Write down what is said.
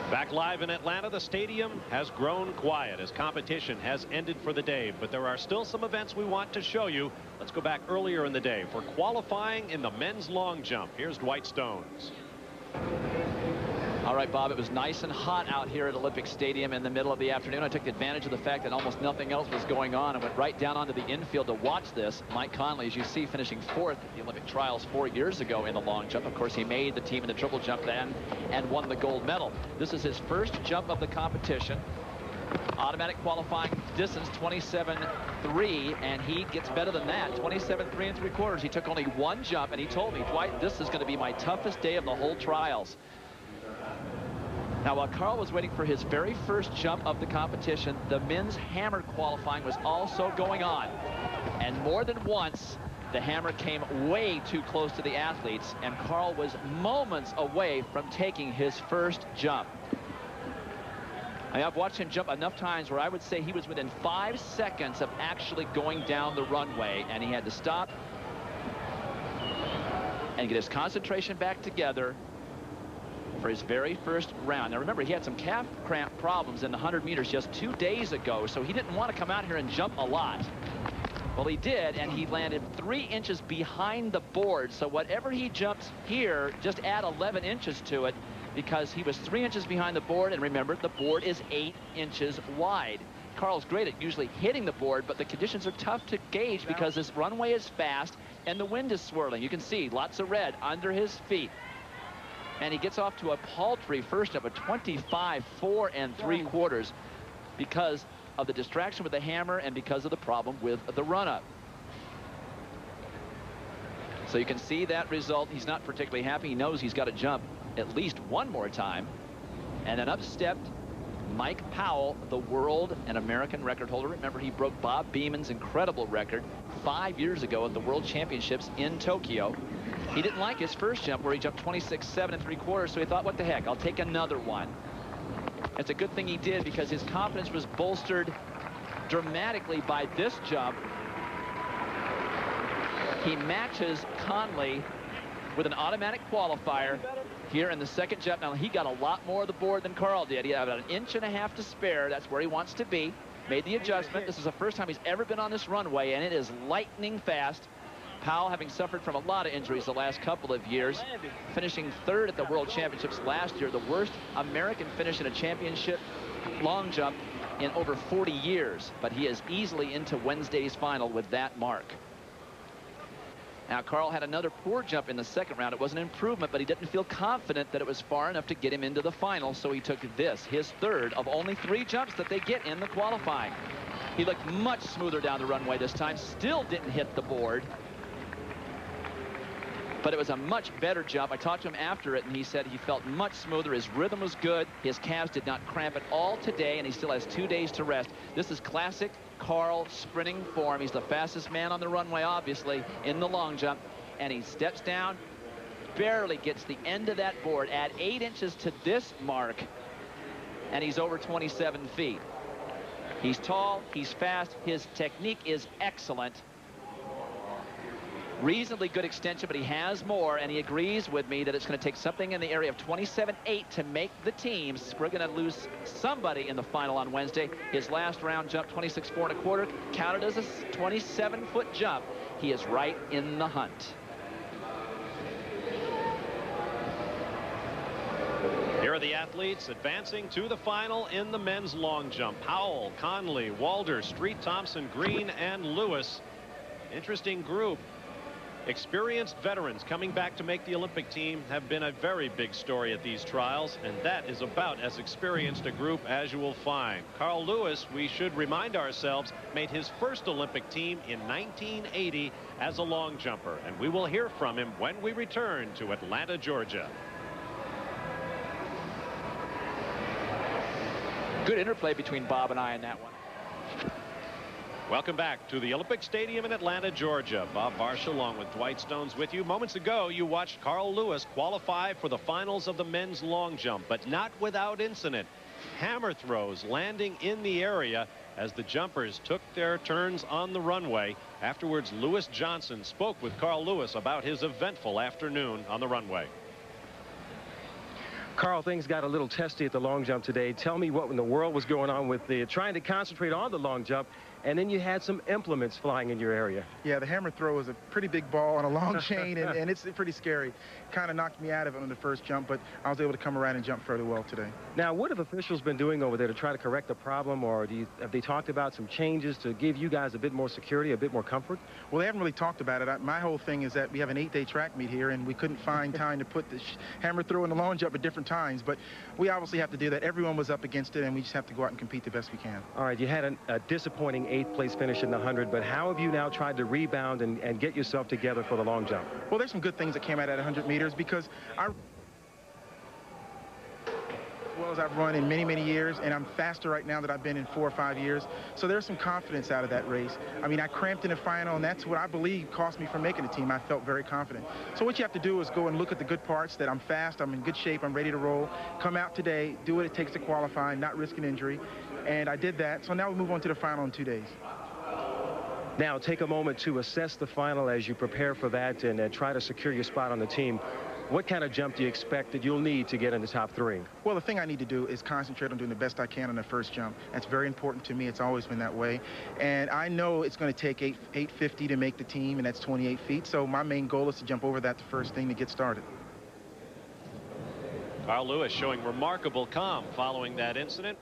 Back live in Atlanta, the stadium has grown quiet as competition has ended for the day, but there are still some events we want to show you. Let's go back earlier in the day for qualifying in the men's long jump. Here's Dwight Stones. All right, Bob, it was nice and hot out here at Olympic Stadium in the middle of the afternoon. I took advantage of the fact that almost nothing else was going on and went right down onto the infield to watch this. Mike Conley, as you see, finishing 4th at the Olympic trials 4 years ago in the long jump. Of course, he made the team in the triple jump then and won the gold medal. This is his first jump of the competition. Automatic qualifying distance 27.3, and he gets better than that, 27.3 3/4. He took only 1 jump, and he told me, Dwight, this is going to be my toughest day of the whole trials. Now, while Carl was waiting for his very first jump of the competition, the men's hammer qualifying was also going on. And more than once, the hammer came way too close to the athletes, and Carl was moments away from taking his first jump. I've watched him jump enough times where I would say he was within 5 seconds of actually going down the runway, and he had to stop and get his concentration back together for his very first round. Now remember, he had some calf cramp problems in the 100 meters just 2 days ago, so he didn't want to come out here and jump a lot. Well, he did, and he landed 3 inches behind the board, so whatever he jumps here, just add 11 inches to it, because he was 3 inches behind the board, and remember, the board is 8 inches wide. Carl's great at usually hitting the board, but the conditions are tough to gauge because this runway is fast and the wind is swirling. You can see lots of red under his feet. And he gets off to a paltry first jump, a 25.4 3/4, because of the distraction with the hammer and because of the problem with the run-up. So you can see that result. He's not particularly happy. He knows he's got to jump at least 1 more time. And then up stepped Mike Powell, the world and American record holder. Remember, he broke Bob Beeman's incredible record 5 years ago at the World Championships in Tokyo. He didn't like his first jump where he jumped 26.7 3/4, so he thought, what the heck, I'll take another one. It's a good thing he did, because his confidence was bolstered dramatically by this jump. He matches Conley with an automatic qualifier here in the second jump. Now, he got a lot more of the board than Carl did. He had about 1.5 inches to spare. That's where he wants to be. Made the adjustment. This is the first time he's ever been on this runway, and it is lightning fast. Powell, having suffered from a lot of injuries the last couple of years, finishing 3rd at the World Championships last year, the worst American finish in a championship long jump in over 40 years. But he is easily into Wednesday's final with that mark. Now, Carl had another poor jump in the second round. It was an improvement, but he didn't feel confident that it was far enough to get him into the final, so he took this, his 3rd of only 3 jumps that they get in the qualifying. He looked much smoother down the runway this time, still didn't hit the board, but it was a much better jump. I talked to him after it, and he said he felt much smoother. His rhythm was good. His calves did not cramp at all today, and he still has 2 days to rest. This is classic Carl sprinting form. He's the fastest man on the runway, obviously, in the long jump. And he steps down, barely gets the end of that board. Add 8 inches to this mark, and he's over 27 feet. He's tall, he's fast, his technique is excellent. Reasonably good extension, but he has more, and he agrees with me that it's going to take something in the area of 27.8 to make the teams. We're going to lose somebody in the final on Wednesday. His last round jump, 26.4 1/4, counted as a 27-foot jump. He is right in the hunt. Here are the athletes advancing to the final in the men's long jump. Powell, Conley, Walder, Street, Thompson, Green, and Lewis. Interesting group. Experienced veterans coming back to make the Olympic team have been a very big story at these trials, and that is about as experienced a group as you will find. Carl Lewis, we should remind ourselves, made his first Olympic team in 1980 as a long jumper, and we will hear from him when we return to Atlanta, Georgia. Good interplay between Bob and I in that one. Welcome back to the Olympic Stadium in Atlanta, Georgia. Bob Barsha along with Dwight Stones with you. Moments ago, you watched Carl Lewis qualify for the finals of the men's long jump, but not without incident. Hammer throws landing in the area as the jumpers took their turns on the runway. Afterwards, Lewis Johnson spoke with Carl Lewis about his eventful afternoon on the runway. Carl, things got a little testy at the long jump today. Tell me what in the world was going on with trying to concentrate on the long jump, and then you had some implements flying in your area. Yeah, the hammer throw is a pretty big ball on a long chain, and it's pretty scary. Kind of knocked me out of it on the first jump, but I was able to come around and jump fairly well today. Now, what have officials been doing over there to try to correct the problem, or have they talked about some changes to give you guys a bit more security, a bit more comfort? Well, they haven't really talked about it. My whole thing is that we have an 8-day track meet here, and we couldn't find time to put the hammer throw and the long jump at different times, but we obviously have to do that. Everyone was up against it, and we just have to go out and compete the best we can. All right, you had a disappointing 8th place finish in the 100, but how have you now tried to rebound and get yourself together for the long jump? Well, there's some good things that came out at 100 meters because as well as I've run in many, many years, and I'm faster right now than I've been in 4 or 5 years. So there's some confidence out of that race. I mean, I cramped in the final, and that's what I believe cost me from making the team. I felt very confident. So what you have to do is go and look at the good parts, that I'm fast, I'm in good shape, I'm ready to roll. Come out today, do what it takes to qualify, not risk an injury. And I did that. So now we move on to the final in 2 days. Now, take a moment to assess the final as you prepare for that and try to secure your spot on the team. What kind of jump do you expect that you'll need to get in the top 3? Well, the thing I need to do is concentrate on doing the best I can on the first jump. That's very important to me. It's always been that way. And I know it's going to take 850 to make the team, and that's 28 feet. So my main goal is to jump over that the first thing to get started. Carl Lewis showing remarkable calm following that incident.